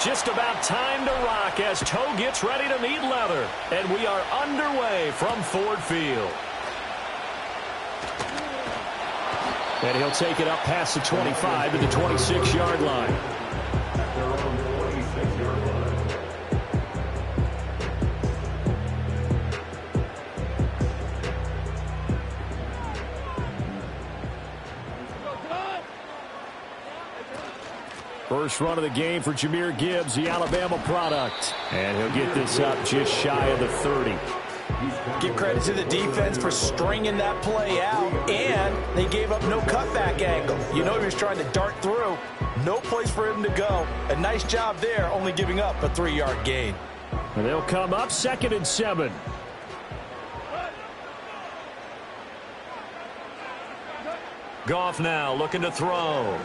Just about time to rock as toe gets ready to meet leather. And we are underway from Ford Field. And he'll take it up past the 25 to the 26-yard line. First run of the game for Jahmyr Gibbs, the Alabama product. And he'll get this up just shy of the 30. Give credit to the defense for stringing that play out, and they gave up no cutback angle. You know he was trying to dart through. No place for him to go. A nice job there, only giving up a 3-yard gain. And they'll come up 2nd and 7. Goff now looking to throw.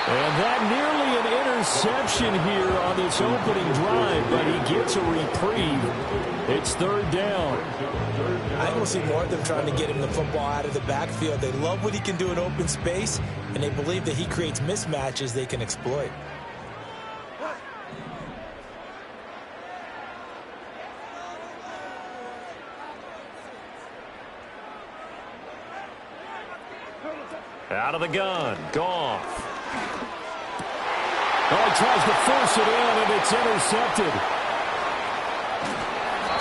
And that nearly an interception here on this opening drive, but he gets a reprieve. It's 3rd down. I think we'll see more of them trying to get him the football out of the backfield. They love what he can do in open space, and they believe that he creates mismatches they can exploit. Out of the gun, Goff. Oh, he tries to force it in, and it's intercepted.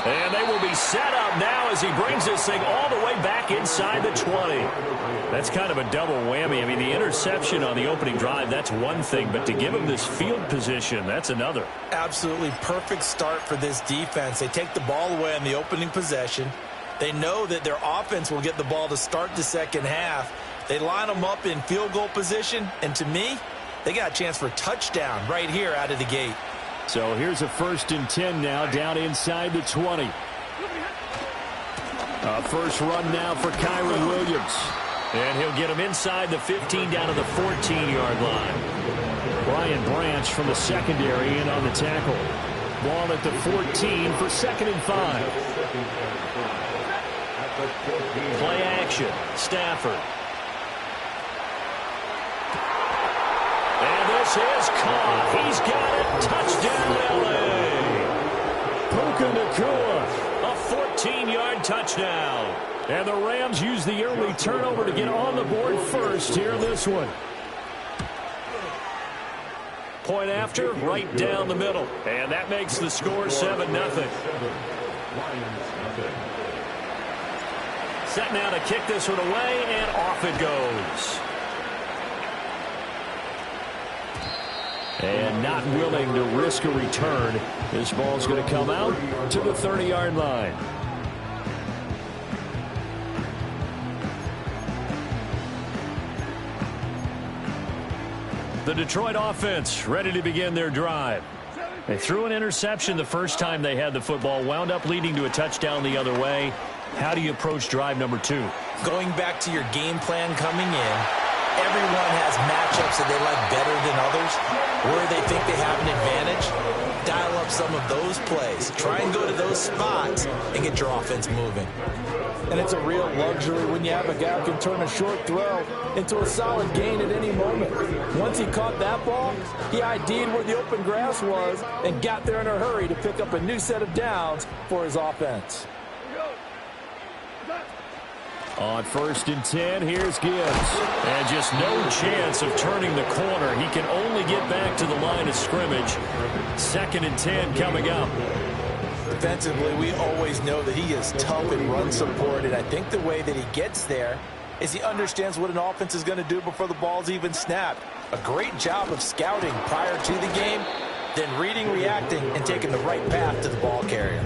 And they will be set up now as he brings this thing all the way back inside the 20. That's kind of a double whammy. I mean, the interception on the opening drive, that's one thing, but to give him this field position, that's another. Absolutely perfect start for this defense. They take the ball away on the opening possession. They know that their offense will get the ball to start the second half. They line them up in field goal position, and to me, they got a chance for a touchdown right here out of the gate. So here's a 1st and 10 now down inside the 20. First run now for Kyron Williams. And he'll get him inside the 15 down to the 14-yard line. Brian Branch from the secondary in on the tackle. Ball at the 14 for 2nd and 5. Play action. Stafford. And this is caught. He's got it. Touchdown, L.A. Puka Nacua, a 14-yard touchdown. And the Rams use the early turnover to get on the board first here in this one. Point after, right down the middle. And that makes the score 7-0. Set now to kick this one away, and off it goes. And not willing to risk a return. This ball's going to come out to the 30-yard line. The Detroit offense ready to begin their drive. They threw an interception the first time they had the football, wound up leading to a touchdown the other way. How do you approach drive number 2? Going back to your game plan coming in, everyone has matchups that they like better than others, where they think they have an advantage. Dial up some of those plays. Try and go to those spots and get your offense moving. And it's a real luxury when you have a guy who can turn a short throw into a solid gain at any moment. Once he caught that ball, he ID'd where the open grass was and got there in a hurry to pick up a new set of downs for his offense. On 1st and 10, here's Gibbs. And just no chance of turning the corner. He can only get back to the line of scrimmage. 2nd and 10 coming up. Defensively, we always know that he is tough in run support, and I think the way that he gets there is he understands what an offense is going to do before the ball's even snapped. A great job of scouting prior to the game, then reading, reacting, and taking the right path to the ball carrier.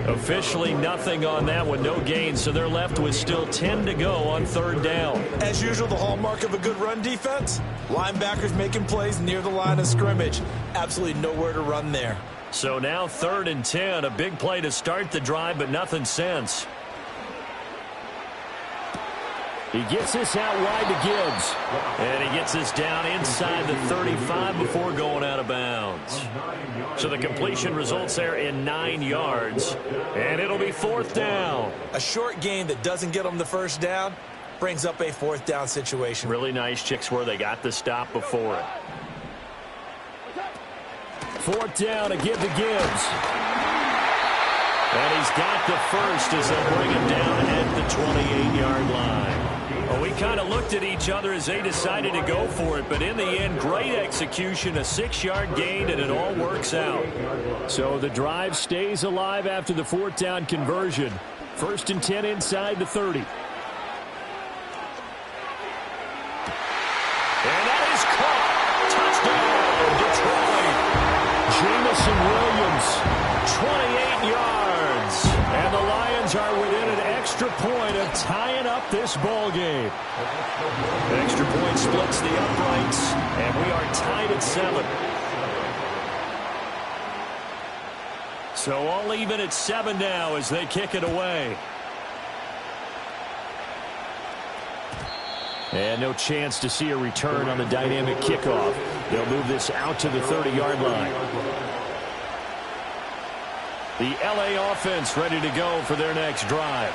Officially nothing on that one, no gain, so they're left with still 10 to go on 3rd down. As usual, the hallmark of a good run defense, linebackers making plays near the line of scrimmage. Absolutely nowhere to run there. So now 3rd and 10, a big play to start the drive, but nothing since. He gets this out wide to Gibbs. And he gets this down inside the 35 before going out of bounds. So the completion results there in 9 yards. And it'll be 4th down. A short gain that doesn't get them the first down brings up a 4th down situation. Really nice chicks where they got the stop before it. Fourth down to give to Gibbs. And he's got the first as they bring him down at the 28-yard line. Well, we kind of looked at each other as they decided to go for it, but in the end, great execution, a 6-yard gain, and it all works out. So the drive stays alive after the fourth down conversion. First and 10 inside the 30. And that is caught. Touchdown, Detroit. Jamison Williams, 28 yards. And the Lions are within an extra point of tying up this ball game. The extra point splits the uprights, and we are tied at 7. So all even at 7 now as they kick it away. And no chance to see a return on the dynamic kickoff. They'll move this out to the 30-yard line. The LA offense ready to go for their next drive.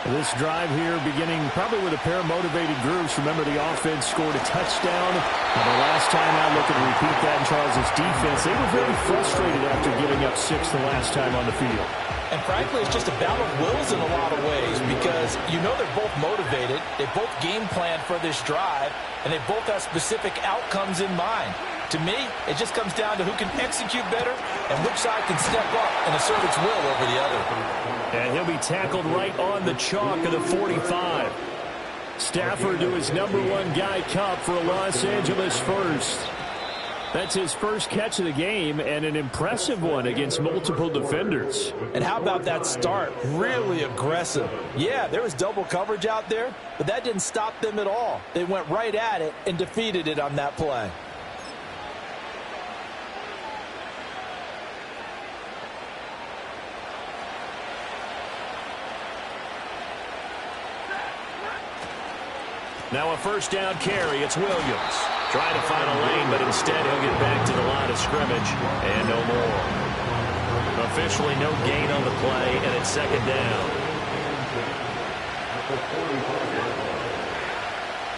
This drive here beginning probably with a pair of motivated groups. Remember, the offense scored a touchdown. And the last time out, looking to repeat that in Charles' defense, they were very frustrated after giving up 6 the last time on the field. And frankly, it's just a battle of wills in a lot of ways because you know they're both motivated. They both game plan for this drive, and they both have specific outcomes in mind. To me, it just comes down to who can execute better and which side can step up and assert its will over the other. And he'll be tackled right on the chalk of the 45. Stafford to his #1 guy, Cup, for a Los Angeles first. That's his first catch of the game, and an impressive one against multiple defenders. And how about that start? Really aggressive. Yeah, there was double coverage out there, but that didn't stop them at all. They went right at it and defeated it on that play. Now a first down carry. It's Williams. Trying to find a lane, but instead he'll get back to the line of scrimmage and no more. Officially no gain on the play, and it's second down.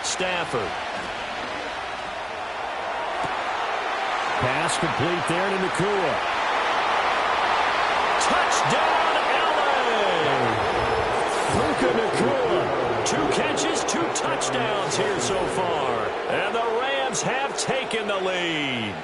Stafford. Pass complete there to Nakua. Touchdown, LA! Puka Nakua. 2 catches, 2 touchdowns here so far. And the Rams have taken the lead.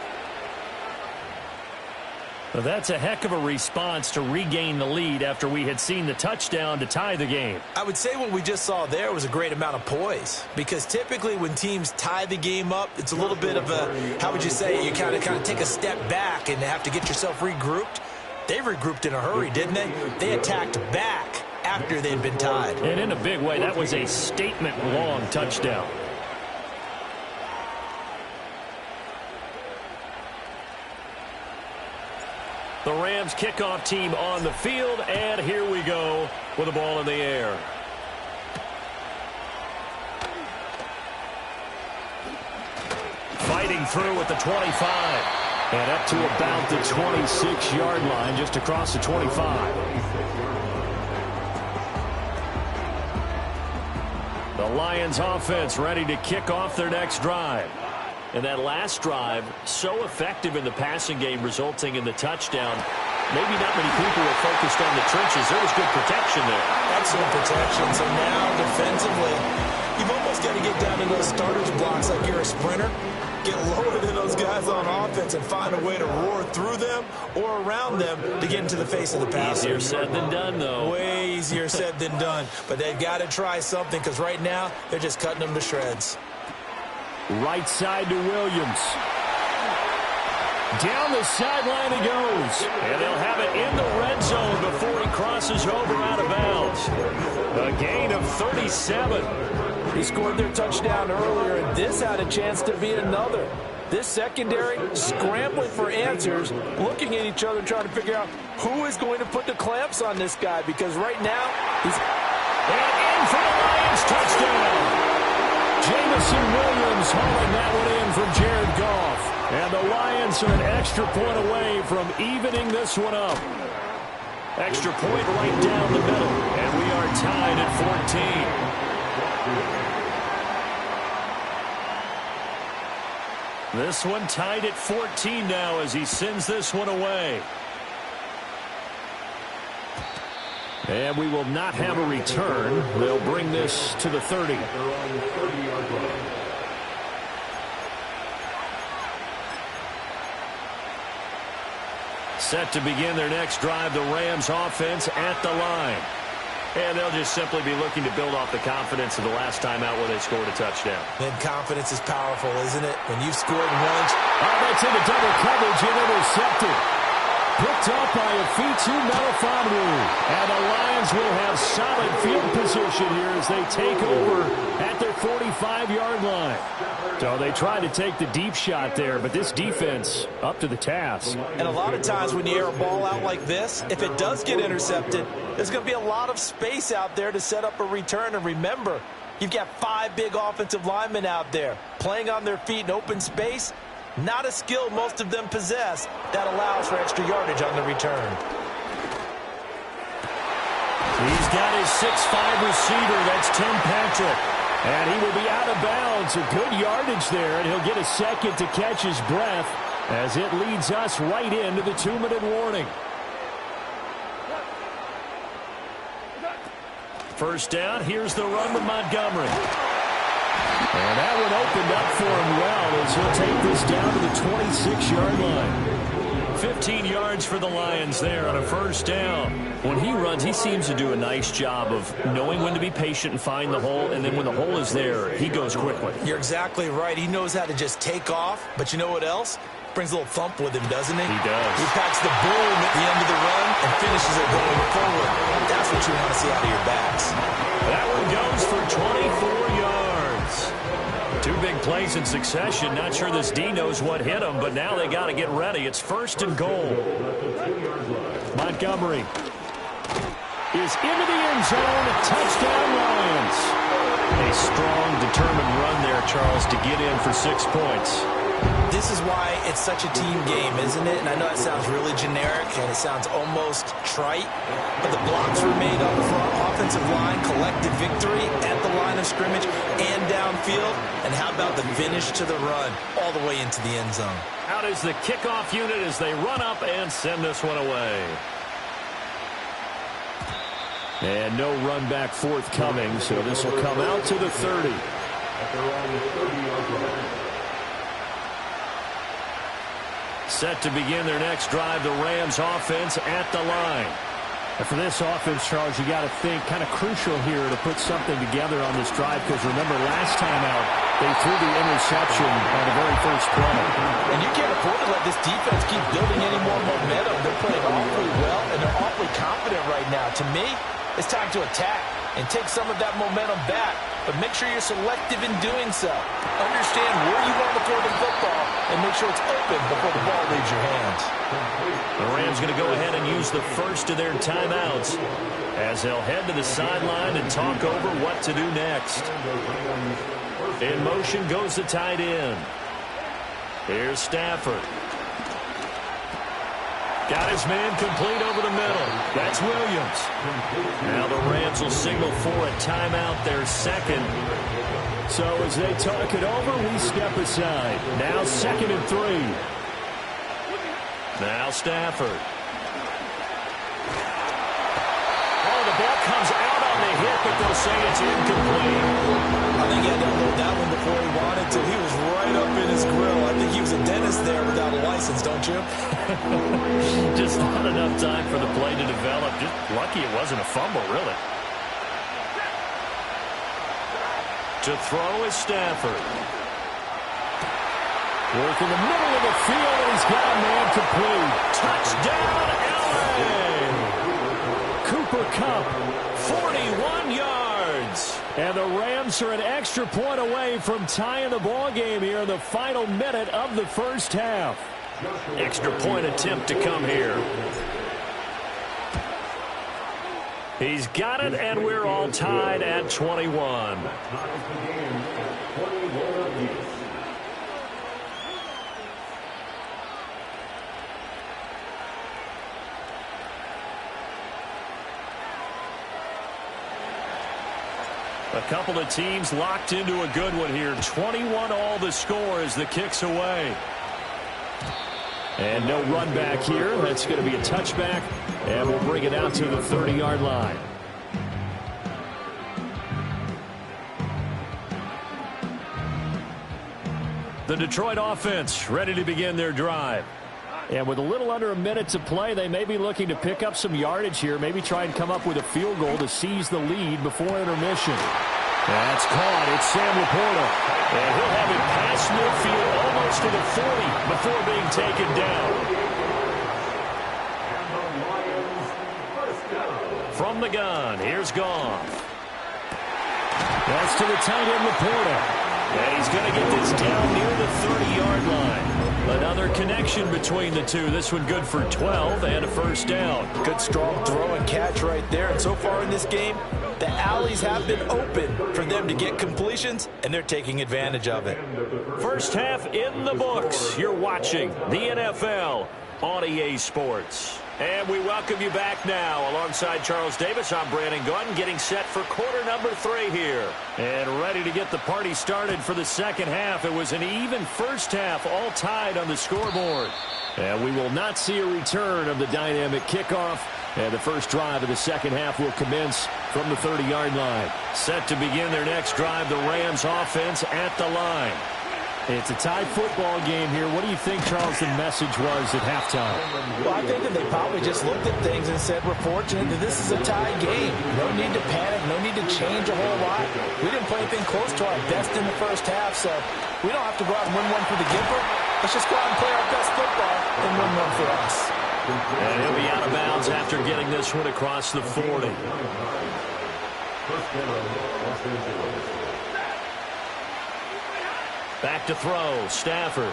Well, that's a heck of a response to regain the lead after we had seen the touchdown to tie the game. I would say what we just saw there was a great amount of poise. Because typically when teams tie the game up, it's a little bit of a, how would you say it? You kind of take a step back and have to get yourself regrouped. They regrouped in a hurry, didn't they? They attacked back after they'd been tied. And in a big way, that was a statement-long touchdown. The Rams kickoff team on the field, and here we go with the ball in the air. Fighting through at the 25. And up to about the 26-yard line, just across the 25. The Lions offense ready to kick off their next drive. And that last drive, so effective in the passing game, resulting in the touchdown. Maybe not many people were focused on the trenches. There was good protection there. Excellent protection. So now, defensively, you've almost got to get down to those starters blocks like you're a sprinter. Get lower than those guys on offense and find a way to roar through them or around them to get into the face of the passer. Easier said than done, though. Way easier said than done. But they've got to try something because right now they're just cutting them to shreds. Right side to Williams. Down the sideline he goes. And they'll have it in the red zone before he crosses over out of bounds. A gain of 37. He scored their touchdown earlier, and this had a chance to be another. This secondary scrambling for answers, looking at each other, trying to figure out who is going to put the clamps on this guy, because right now he's... And in for the Lions touchdown. Jamison Williams hauling that one in from Jared Goff. And the Lions are an extra point away from evening this one up. Extra point right down the middle, and we are tied at 14. This one tied at 14 now as he sends this one away. And we will not have a return. They'll bring this to the 30. Set to begin their next drive, the Rams offense at the line. And they'll just simply be looking to build off the confidence of the last time out where they scored a touchdown. And confidence is powerful, isn't it? When you've scored once. Oh, that's into double coverage and intercepted. Picked up by Afitu Melifonwu. And the Lions will have solid field position here as they take over at their 45-yard line. So they tried to take the deep shot there, but this defense up to the task. And a lot of times when you air a ball out like this, if it does get intercepted, there's going to be a lot of space out there to set up a return. And remember, you've got 5 big offensive linemen out there playing on their feet in open space. Not a skill most of them possess that allows for extra yardage on the return. He's got his 6'5 receiver. That's Tim Patrick. And he will be out of bounds. A good yardage there, and he'll get a second to catch his breath as it leads us right into the 2-minute warning. First down, here's the run with Montgomery. And that one opened up for him well as he'll take this down to the 26-yard line. 15 yards for the Lions there on a first down. When he runs, he seems to do a nice job of knowing when to be patient and find the hole, and then when the hole is there, he goes quickly. You're exactly right. He knows how to just take off, but you know what else? Brings a little thump with him, doesn't he? He does. He packs the boom at the end of the run and finishes it going forward. That's what you want to see out of your backs. That one goes for 24 yards. 2 big plays in succession. Not sure this D knows what hit him, but now they got to get ready. It's first and goal. Montgomery is into the end zone. Touchdown, Lions. A strong, determined run there, Charles, to get in for 6 points. This is why it's such a team game, isn't it? And I know it sounds really generic and it sounds almost trite, but the blocks were made on the front offensive line, collected victory at the line of scrimmage and downfield. And how about the finish to the run all the way into the end zone? Out is the kickoff unit as they run up and send this one away. And no run back forthcoming, so this will come out to the 30. Set to begin their next drive, the Rams offense at the line. And for this offense, Charles, you got to think kind of crucial here to put something together on this drive, because remember last time out, they threw the interception on the very first play. And you can't afford to let this defense keep building any more momentum. They're playing awfully well, and they're awfully confident right now. To me, it's time to attack and take some of that momentum back, but make sure you're selective in doing so. Understand where you want to throw the football and make sure it's open before the ball leaves your hands. The Rams going to go ahead and use the first of their timeouts as they'll head to the sideline and talk over what to do next. In motion goes the tight end. Here's Stafford. Got his man complete over the middle. That's Williams. Now the Rams will signal for a timeout, their second. So as they talk it over, we step aside. Now 2nd and 3. Now Stafford. Oh, the ball comes out on the hit, but they'll say it's incomplete. I think he had to unload that one before he wanted to. He was right up in his grill. I think he was a dentist there without a license, don't you? Just not enough time for the play to develop. Just lucky it wasn't a fumble, really. To throw is Stafford. Work in the middle of the field, and he's got a man complete. Touchdown, LA! Cooper Kupp, 41 yards. And the Rams are an extra point away from tying the ball game here in the final minute of the first half. Extra point attempt to come here. He's got it, and we're all tied at 21. A couple of teams locked into a good one here. 21 all the score as the kick's away. And no run back here. That's going to be a touchback. And we'll bring it out to the 30-yard line. The Detroit offense ready to begin their drive. And with a little under a minute to play, they may be looking to pick up some yardage here, maybe try and come up with a field goal to seize the lead before intermission. That's caught. It's Sam Laporta. And he'll have it past midfield almost to the 40 before being taken down. From the gun, here's Goff. That's to the tight end, Laporta. And he's going to get this down near the 30-yard line. Another connection between the two. This one good for 12 and a first down. Good strong throw and catch right there. And so far in this game, the alleys have been open for them to get completions, and they're taking advantage of it. First half in the books. You're watching the NFL on EA Sports. And we welcome you back now. Alongside Charles Davis, I'm Brandon Gunn, getting set for quarter number 3 here. And ready to get the party started for the second half. It was an even first half, all tied on the scoreboard. And we will not see a return of the dynamic kickoff. And the first drive of the second half will commence from the 30-yard line. Set to begin their next drive, the Rams offense at the line. It's a tie football game here. What do you think, Charles, the message was at halftime? Well, I think that they probably just looked at things and said, we're fortunate that this is a tie game. No need to panic. No need to change a whole lot. We didn't play anything close to our best in the first half, so we don't have to go out and win one for the giver. Let's just go out and play our best football and win one for us. And he'll be out of bounds after getting this one across the 40. Back to throw, Stafford.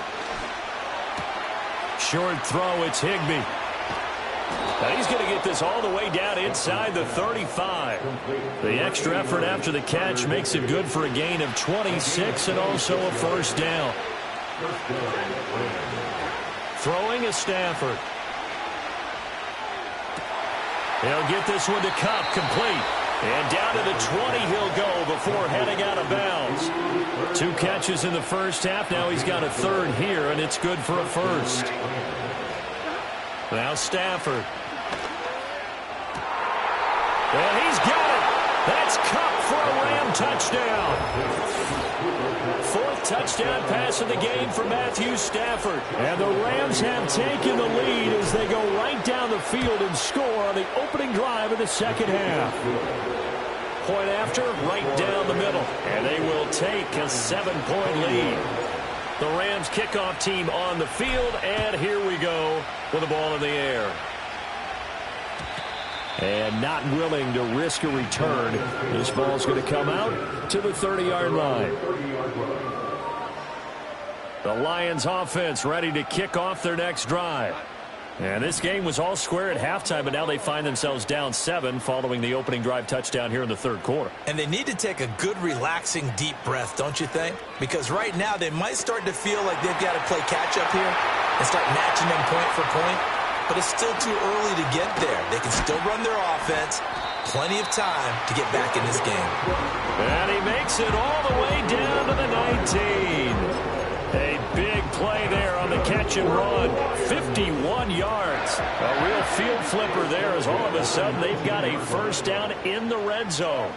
Short throw, it's Higbee. Now he's going to get this all the way down inside the 35. The extra effort after the catch makes it good for a gain of 26 and also a first down. Throwing is Stafford. He'll get this one to Kupp, complete. And down to the 20 he'll go before heading out of bounds. 2 catches in the first half. Now he's got a third here, and it's good for a first. Now Stafford. And he's got it. That's Kupp for a Ram touchdown. 4th touchdown pass of the game for Matthew Stafford. And the Rams have taken the lead as they go right down the field and score on the opening drive of the second half. Point after, right down the middle. And they will take a 7-point lead. The Rams kickoff team on the field, and here we go with the ball in the air. And not willing to risk a return. This ball's going to come out to the 30-yard line. The Lions offense ready to kick off their next drive. And this game was all square at halftime, but now they find themselves down 7 following the opening drive touchdown here in the third quarter. And they need to take a good, relaxing, deep breath, don't you think? Because right now they might start to feel like they've got to play catch-up here and start matching them point for point. But it's still too early to get there. They can still run their offense. Plenty of time to get back in this game. And he makes it all the way down to the 19. A big play there on the catch and run. 51 yards. A real field flipper there as all of a sudden they've got a first down in the red zone.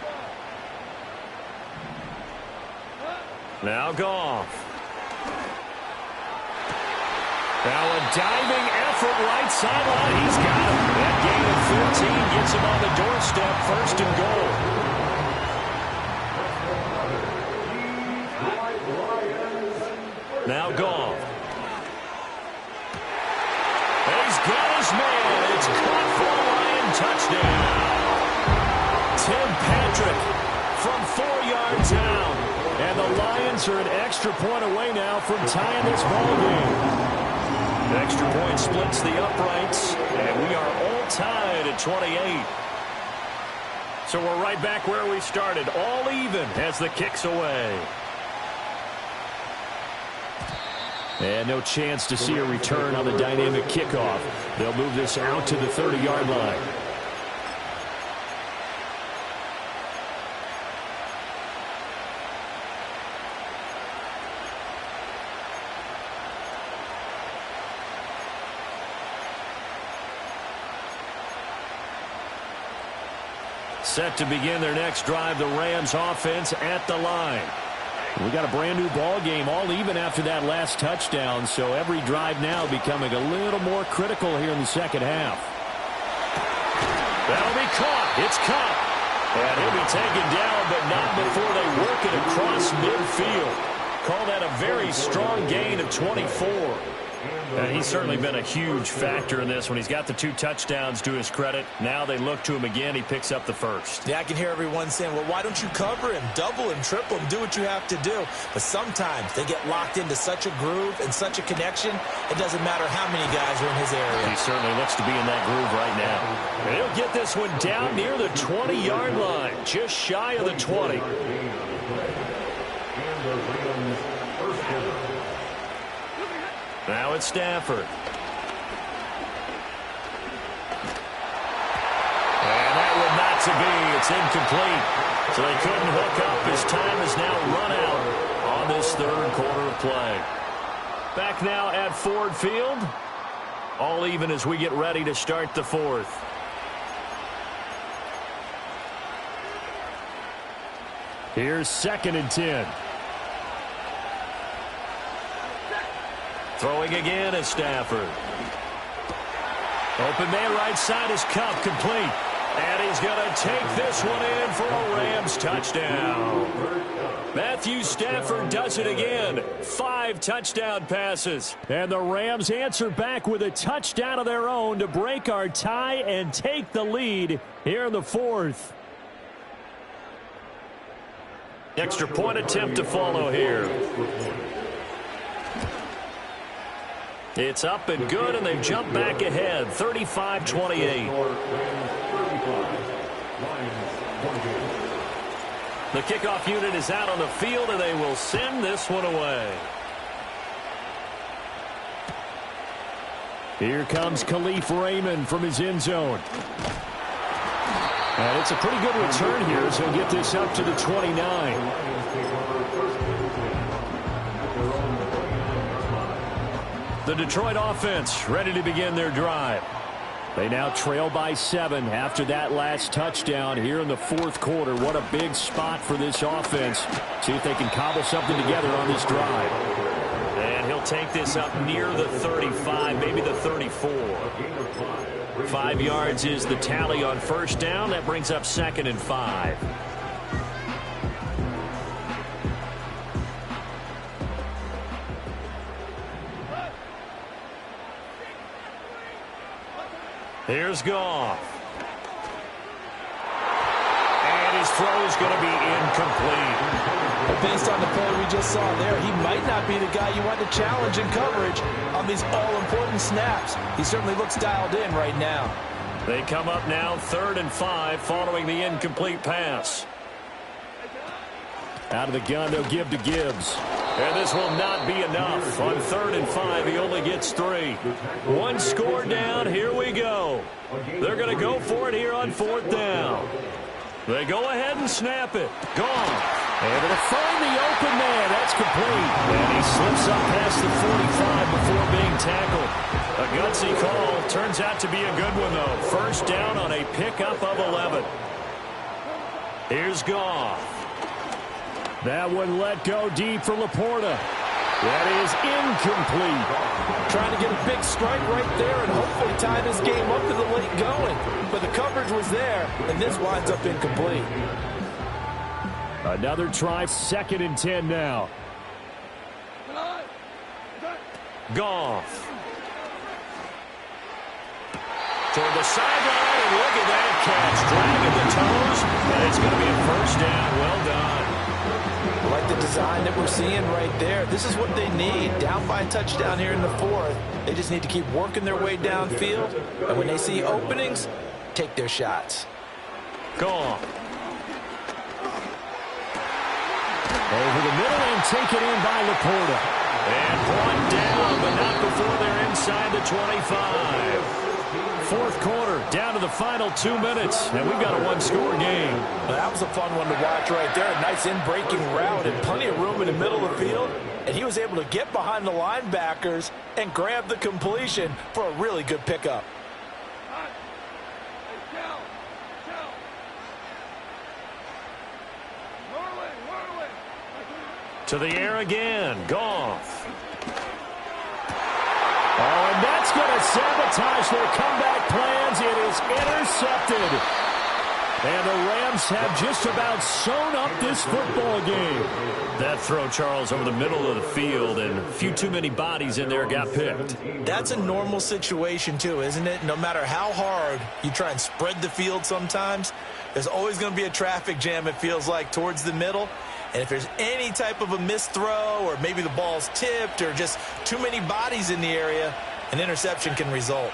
Now Goff. Now a diving effort right sideline. He's got him. That gain of 14 gets him on the doorstep. First and goal. Now Goff. And he's got his man. It's caught for a Lion touchdown. Tim Patrick from 4 yards out. And the Lions are an extra point away now from tying this ball game. The extra point splits the uprights, and we are all tied at 28. So we're right back where we started, all even as the kick's away. And no chance to see a return on the dynamic kickoff. They'll move this out to the 30-yard line. Set to begin their next drive, the Rams offense at the line. We got a brand new ball game, all even after that last touchdown, so every drive now becoming a little more critical here in the second half. That'll be caught. It's caught. And he'll be taken down, but not before they work it across midfield. Call that a very strong gain of 24. And he's certainly been a huge factor in this when he's got the 2 touchdowns to his credit. Now they look to him again. He picks up the first. Yeah, I can hear everyone saying, well, why don't you cover him, double him, triple him, do what you have to do. But sometimes they get locked into such a groove and such a connection, it doesn't matter how many guys are in his area. He certainly looks to be in that groove right now. And he'll get this one down near the 20-yard line, just shy of the 20. Now it's Stafford. And that one not to be. It's incomplete. So they couldn't hook up. His time is now run out on this third quarter of play. Back now at Ford Field. All even as we get ready to start the fourth. Here's 2nd and 10. Throwing again is Stafford. Open man right side is Cup, complete. And he's going to take this one in for a Rams touchdown. Matthew Stafford does it again. 5 touchdown passes. And the Rams answer back with a touchdown of their own to break our tie and take the lead here in the fourth. Extra point attempt to follow here. It's up and good, and they've jumped back ahead, 35-28. The kickoff unit is out on the field, and they will send this one away. Here comes Khalif Raymond from his end zone. And it's a pretty good return here as he'll get this up to the 29. The Detroit offense ready to begin their drive. They now trail by 7 after that last touchdown here in the fourth quarter. What a big spot for this offense. See if they can cobble something together on this drive. And he'll take this up near the 35, maybe the 34. 5 yards is the tally on first down. That brings up 2nd and 5. Here's Goff. And his throw is going to be incomplete. But based on the play we just saw there, he might not be the guy you want to challenge in coverage on these all-important snaps. He certainly looks dialed in right now. They come up now 3rd and 5 following the incomplete pass. Out of the gun, they'll give to Gibbs. And this will not be enough. On 3rd and 5, he only gets 3. 1 score down. Here we go. They're going to go for it here on 4th down. They go ahead and snap it. Gone. Able to find the open man. That's complete. And he slips up past the 45 before being tackled. A gutsy call. Turns out to be a good one, though. First down on a pickup of 11. Here's Goff. That one let go deep for Laporta. That is incomplete. Trying to get a big strike right there and hopefully tie this game up to the late going. But the coverage was there, and this winds up incomplete. Another try, 2nd and 10 now. Goff. Toward the sideline, and look at that catch. Dragging the toes, and it's going to be a first down. Well done. I like the design that we're seeing right there. This is what they need. Down by a touchdown here in the fourth. They just need to keep working their way downfield. And when they see openings, take their shots. Goff. Over the middle and taken in by Laporta. And brought down, but not before they're inside the 25. Fourth quarter, down to the final 2 minutes, and we've got a 1-score game. Well, that was a fun one to watch right there. A nice in-breaking route and plenty of room in the middle of the field. And he was able to get behind the linebackers and grab the completion for a really good pickup. To the air again. Goff. Oh, and that's going to sabotage their comeback plans. It is intercepted. And the Rams have just about sewn up this football game. That throw, Charles, over the middle of the field, and a few too many bodies in there got picked. That's a normal situation, too, isn't it? No matter how hard you try and spread the field sometimes, there's always going to be a traffic jam, it feels like, towards the middle. And if there's any type of a missed throw or maybe the ball's tipped or just too many bodies in the area, an interception can result.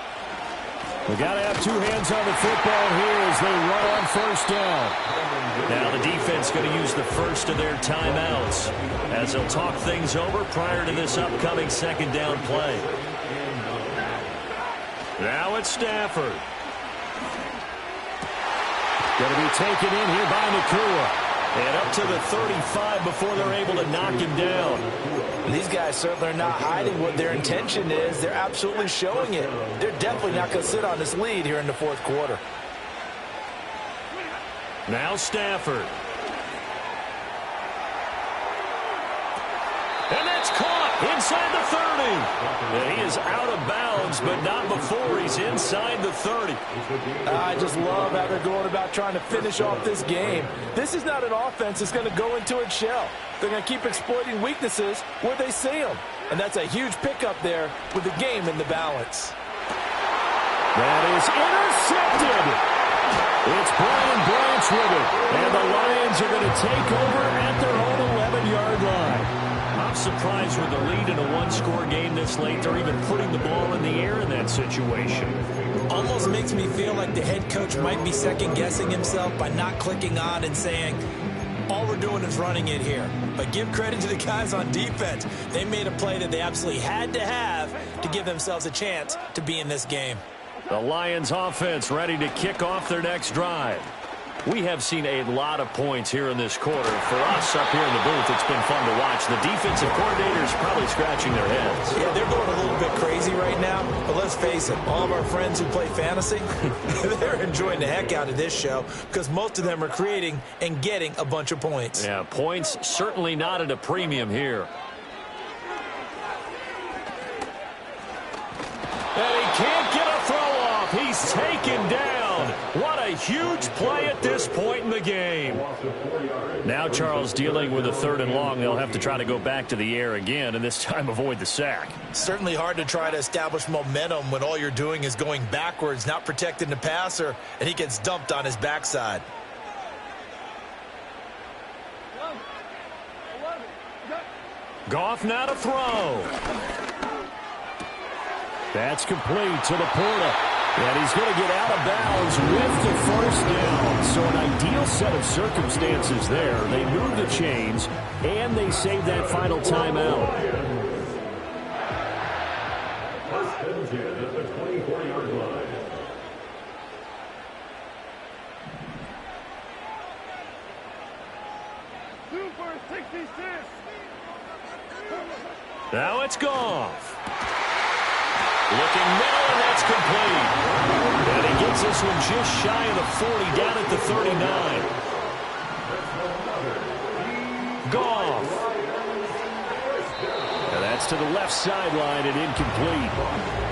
We got to have two hands on the football here as they run on first down. Now the defense going to use the first of their timeouts as they'll talk things over prior to this upcoming second down play. Now it's Stafford. Going to be taken in here by Nakua. And up to the 35 before they're able to knock him down. These guys certainly are not hiding what their intention is. They're absolutely showing it. They're definitely not going to sit on this lead here in the fourth quarter. Now Stafford. And that's caught inside the 30. And he is out of bounds, but not before he's inside the 30. I just love how they're going about trying to finish off this game. This is not an offense that's going to go into its shell. They're going to keep exploiting weaknesses where they see them. And that's a huge pickup there with the game in the balance. That is intercepted. It's Brian Branch with it. And the Lions are going to take over at their own 11-yard line. I'm surprised with the lead in a one-score game this late. They're even putting the ball in the air in that situation. Almost makes me feel like the head coach might be second-guessing himself by not clicking on and saying, all we're doing is running it here. But give credit to the guys on defense. They made a play that they absolutely had to have to give themselves a chance to be in this game. The Lions offense ready to kick off their next drive. We have seen a lot of points here in this quarter. For us up here in the booth, it's been fun to watch. The defensive coordinators probably scratching their heads. Yeah, they're going a little bit crazy right now. But let's face it, all of our friends who play fantasy, they're enjoying the heck out of this show because most of them are creating and getting a bunch of points. Yeah, points certainly not at a premium here. And he can't get a throw off. He's taken down. What a huge play at this point in the game. Now Charles dealing with a 3rd and long. They'll have to try to go back to the air again and this time avoid the sack. Certainly hard to try to establish momentum when all you're doing is going backwards, not protecting the passer, and he gets dumped on his backside. Goff now to throw. That's complete to Laporta. And he's going to get out of bounds with the first down. So an ideal set of circumstances there. They move the chains, and they save that final timeout. Now it's Goff. Looking middle, and that's complete. And he gets this one just shy of the 40, down at the 39. Goff. And that's to the left sideline and incomplete.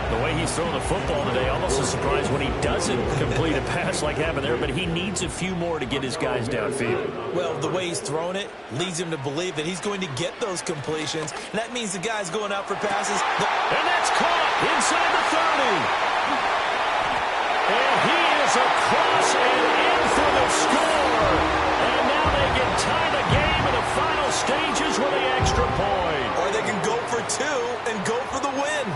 The way he's throwing the football today, almost a surprise when he doesn't complete a pass like happened there, but he needs a few more to get his guys downfield. Well, the way he's throwing it leads him to believe that he's going to get those completions. And that means the guy's going out for passes. And that's caught inside the 30. And he is across and in for the score. And now they can tie the game in the final stages with the extra point. Or they can go for 2 and go for the win.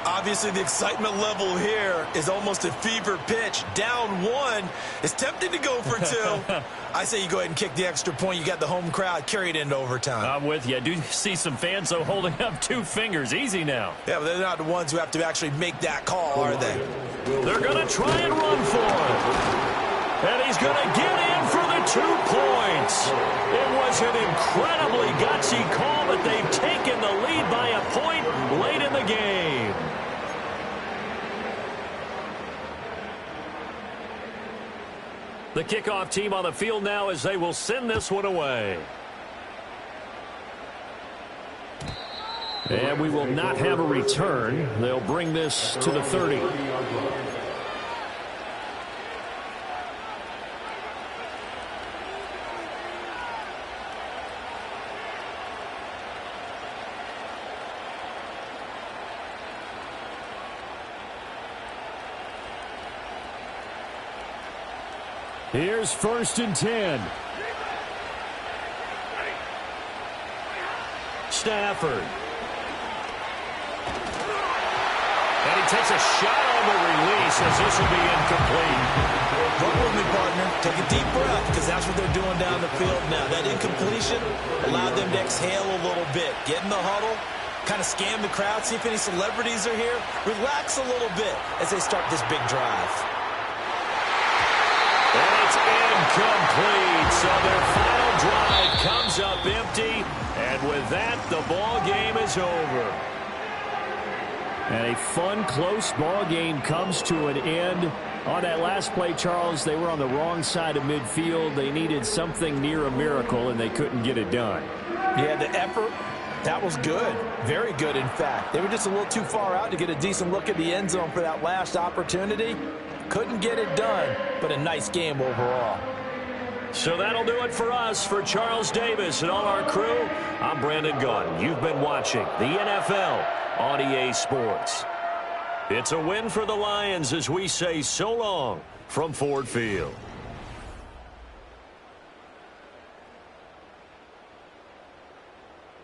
Obviously, the excitement level here is almost a fever pitch. Down 1. It's tempting to go for 2. I say you go ahead and kick the extra point. You got the home crowd. Carry it into overtime. I'm with you. I do see some fans, though, holding up 2 fingers. Easy now. Yeah, but they're not the ones who have to actually make that call, are they? They're going to try and run for it. And he's going to get in for the 2 points. It was an incredibly gutsy call, but they've taken the lead by a point late in the game. The kickoff team on the field now as they will send this one away. And we will not have a return. They'll bring this to the 30. Here's 1st and 10. Stafford. And he takes a shot on the release as this will be incomplete. Run with me, partner. Take a deep breath because that's what they're doing down the field now. That incompletion allowed them to exhale a little bit. Get in the huddle, kind of scan the crowd, see if any celebrities are here. Relax a little bit as they start this big drive. And it's incomplete. So their final drive comes up empty. And with that, the ball game is over. And a fun, close ball game comes to an end. On that last play, Charles, they were on the wrong side of midfield. They needed something near a miracle, and they couldn't get it done. Yeah, the effort, that was good. Very good, in fact. They were just a little too far out to get a decent look at the end zone for that last opportunity. Couldn't get it done, but a nice game overall. So that'll do it for us. For Charles Davis and all our crew, I'm Brandon Gaudin. You've been watching the NFL on EA Sports. It's a win for the Lions as we say so long from Ford Field.